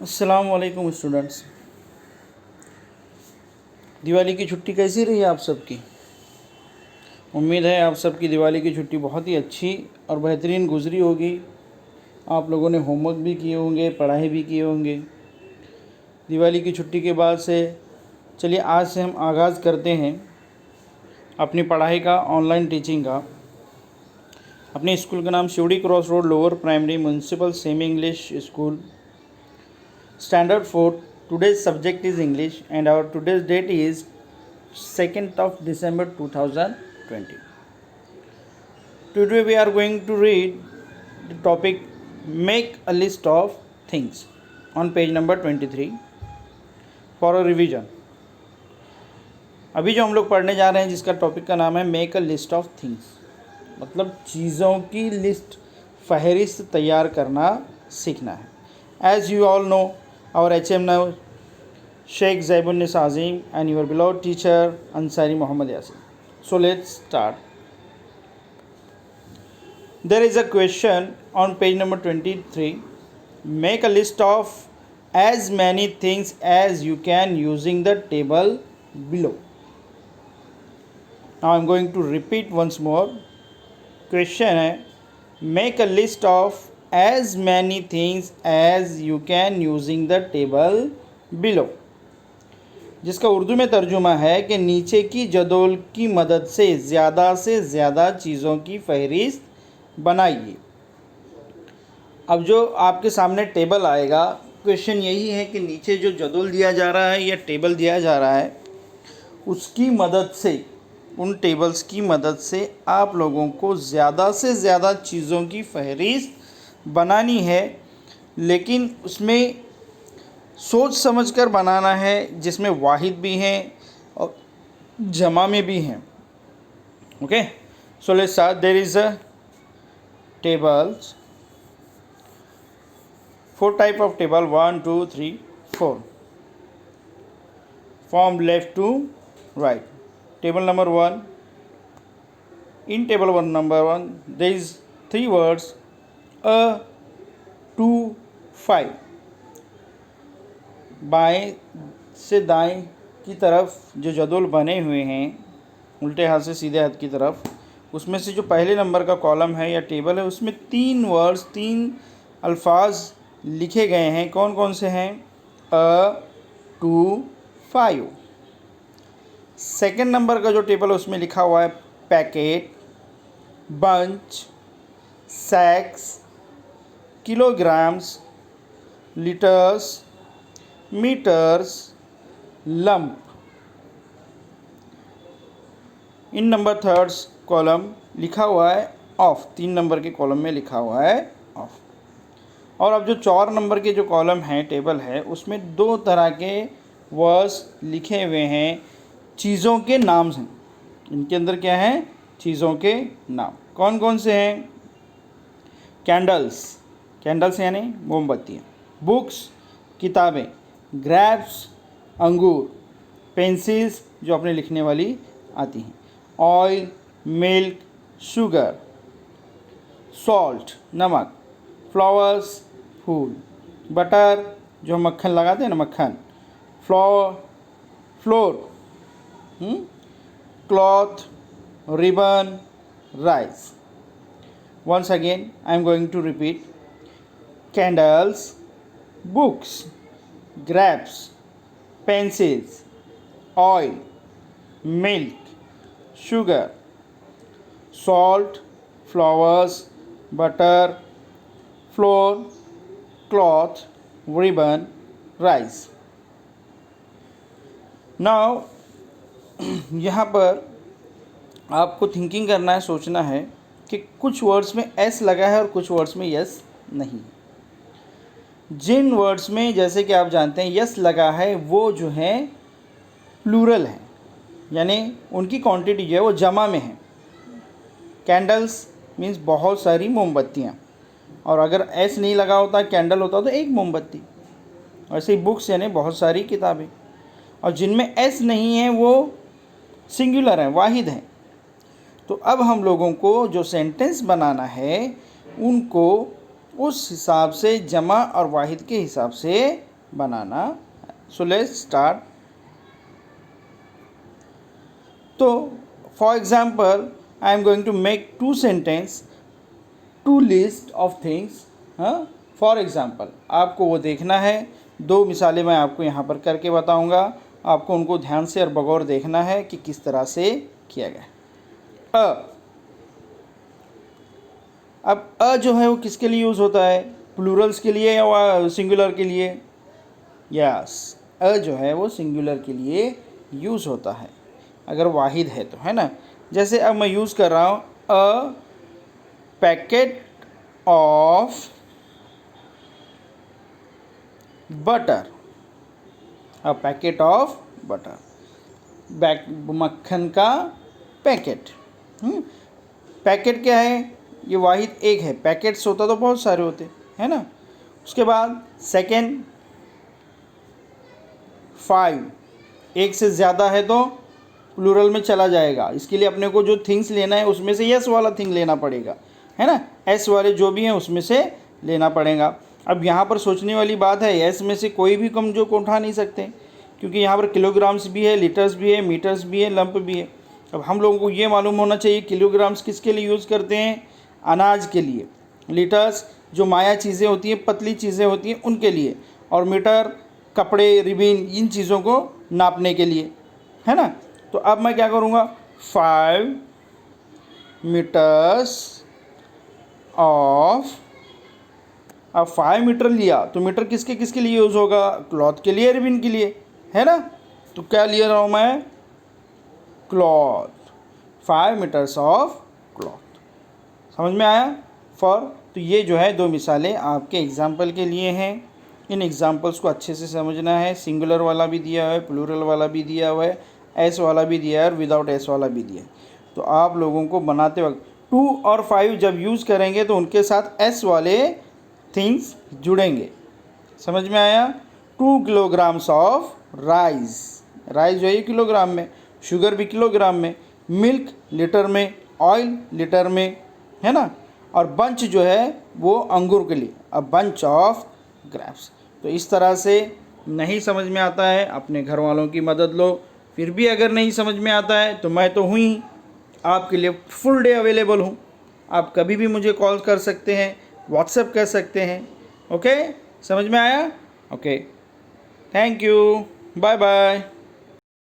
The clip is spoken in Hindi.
अस्सलाम वालेकुम स्टूडेंट्स। दिवाली की छुट्टी कैसी रही आप सबकी? उम्मीद है आप सबकी दिवाली की छुट्टी बहुत ही अच्छी और बेहतरीन गुजरी होगी। आप लोगों ने होमवर्क भी किए होंगे, पढ़ाई भी किए होंगे। दिवाली की छुट्टी के बाद से चलिए आज से हम आगाज़ करते हैं अपनी पढ़ाई का, ऑनलाइन टीचिंग का। अपने स्कूल का नाम Shivdi cross road lower primary municipal semi English school, Standard 4. Today's subject is English and our today's date is 2nd of December 2020. Today we are going to read the topic Make a list of things on page number 23 for a revision. अभी जो हम लोग पढ़ने जा रहे हैं जिसका टॉपिक का नाम है make a list of things, मतलब चीज़ों की लिस्ट, फहरिस्त तैयार करना सीखना है। As you all know, our HM now Sheikh Zaibunnisa Azim and your beloved teacher Ansari Muhammad Yasin. So let's start. There is a question on page number 23. Make a list of as many things as you can using the table below. Now I'm going to repeat once more. Question है, make a list of as many things as you can using the table below, जिसका उर्दू में तर्जुमा है कि नीचे की जदोल की मदद से ज़्यादा चीज़ों की फहरिस्त बनाइए। अब जो आपके सामने टेबल आएगा, क्वेश्चन यही है कि नीचे जो जदोल दिया जा रहा है या टेबल दिया जा रहा है, उसकी मदद से, उन टेबल्स की मदद से आप लोगों को ज़्यादा से ज़्यादा चीज़ों की फहरिस्त बनानी है, लेकिन उसमें सोच समझकर बनाना है, जिसमें वाहिद भी हैं और जमा में भी हैं। Okay, so let's start. There is a tables, 4 type of table, 1 2 3 4 from left to right. Table number 1, in table 1 number 1 there is 3 words a 2 5। बाएं से दाएं की तरफ जो जदोल बने हुए हैं उल्टे हाथ से सीधे हाथ की तरफ, उसमें से जो पहले नंबर का कॉलम है या टेबल है उसमें 3 वर्ड्स, 3 अल्फाज लिखे गए हैं। कौन कौन से हैं? a 2 5। सेकेंड नंबर का जो टेबल है उसमें लिखा हुआ है packet, bunch, sacks, kilograms, litres, metres, lump. In number thirds column लिखा हुआ है ऑफ, 3 नंबर के कॉलम में लिखा हुआ है ऑफ। और अब जो 4 नंबर के जो कॉलम है, टेबल है, उसमें 2 तरह के वर्ड्स लिखे हुए हैं, चीज़ों के नाम हैं। इनके अंदर क्या है? चीज़ों के नाम। कौन कौन से हैं? कैंडल्स, कैंडल्स यानी मोमबत्तियाँ, बुक्स किताबें, ग्रेप्स अंगूर, पेंसिल्स जो अपने लिखने वाली आती हैं, ऑयल, मिल्क, शुगर, सॉल्ट नमक, फ्लावर्स फूल, बटर जो हम मक्खन लगाते हैं ना, मक्खन, floor, cloth, ribbon, rice. Once again I am going to repeat: candles, books, grapes, pencils, oil, milk, sugar, salt, flowers, butter, flour, cloth, ribbon, rice. Now यहाँ पर आपको थिंकिंग करना है, सोचना है कि कुछ वर्ड्स में एस लगा है और कुछ वर्ड्स में यस नहीं। जिन वर्ड्स में, जैसे कि आप जानते हैं, यस लगा है वो जो है प्लूरल है, यानी उनकी क्वांटिटी जो है वो जमा में है। कैंडल्स मीन्स बहुत सारी मोमबत्तियाँ, और अगर एस नहीं लगा होता, कैंडल होता तो एक मोमबत्ती। ऐसे ही बुक्स यानी बहुत सारी किताबें, और जिनमें एस नहीं है वो सिंगुलर हैं, वाहिद हैं। तो अब हम लोगों को जो सेंटेंस बनाना है उनको उस हिसाब से, जमा और वाहिद के हिसाब से बनाना। So let's start. तो for example I am going to make 2 sentence, 2 list of things. हाँ, फॉर एग्जाम्पल आपको वो देखना है, 2 मिसालें मैं आपको यहाँ पर करके बताऊँगा, आपको उनको ध्यान से और बगौर देखना है कि किस तरह से किया गया। अब जो है वो किसके लिए यूज़ होता है, प्लूरल्स के लिए या सिंगुलर के लिए? यस, जो है वो सिंगुलर के लिए यूज़ होता है अगर वाहिद है तो, है ना। जैसे अब मैं यूज़ कर रहा हूँ a packet of butter, a packet of butter, मक्खन का पैकेट। पैकेट क्या है, ये वाहिद एक है, पैकेट्स होता तो बहुत सारे होते, है ना। उसके बाद सेकेंड 5, एक से ज़्यादा है तो प्लूरल में चला जाएगा। इसके लिए अपने को जो थिंग्स लेना है उसमें से यस वाला थिंग लेना पड़ेगा, है ना। एस वाले जो भी हैं उसमें से लेना पड़ेगा। अब यहाँ पर सोचने वाली बात है, एस में से कोई भी कम जो को उठा नहीं सकते, क्योंकि यहाँ पर किलोग्राम्स भी है, लीटर्स भी है, मीटर्स भी है, लंप भी है। अब हम लोगों को ये मालूम होना चाहिए किलोग्राम्स किसके लिए यूज़ करते हैं, अनाज के लिए, लीटर्स जो माया चीज़ें होती हैं, पतली चीज़ें होती हैं उनके लिए, और मीटर कपड़े, रिबिन, इन चीज़ों को नापने के लिए, है ना। तो अब मैं क्या करूँगा, 5 मीटर्स ऑफ, अब 5 मीटर लिया तो मीटर किसके किसके लिए यूज़ होगा, क्लॉथ के लिए, रिबिन के लिए, है ना। तो क्या ले रहा हूँ मैं, क्लॉथ, 5 मीटर्स ऑफ क्लॉथ। समझ में आया। फॉर, तो ये जो है 2 मिसालें आपके एग्जाम्पल के लिए हैं। इन एग्जाम्पल्स को अच्छे से समझना है। सिंगुलर वाला भी दिया हुआ है, प्लूरल वाला भी दिया हुआ है, एस वाला भी दिया है और विदाउट एस वाला भी दिया है। तो आप लोगों को बनाते वक्त 2 और 5 जब यूज़ करेंगे तो उनके साथ एस वाले थिंग्स जुड़ेंगे। समझ में आया। 2 किलोग्राम्स ऑफ राइस, राइस जो है किलोग्राम में, शुगर भी किलोग्राम में, मिल्क लीटर में, ऑयल लीटर में, है ना। और बंच जो है वो अंगूर के लिए, अ बंच ऑफ ग्रेप्स। तो इस तरह से नहीं समझ में आता है, अपने घर वालों की मदद लो। फिर भी अगर नहीं समझ में आता है तो मैं तो हूँ ही आपके लिए, फुल डे अवेलेबल हूँ। आप कभी भी मुझे कॉल कर सकते हैं, व्हाट्सएप कर सकते हैं। ओके, समझ में आया। Okay, thank you, bye bye.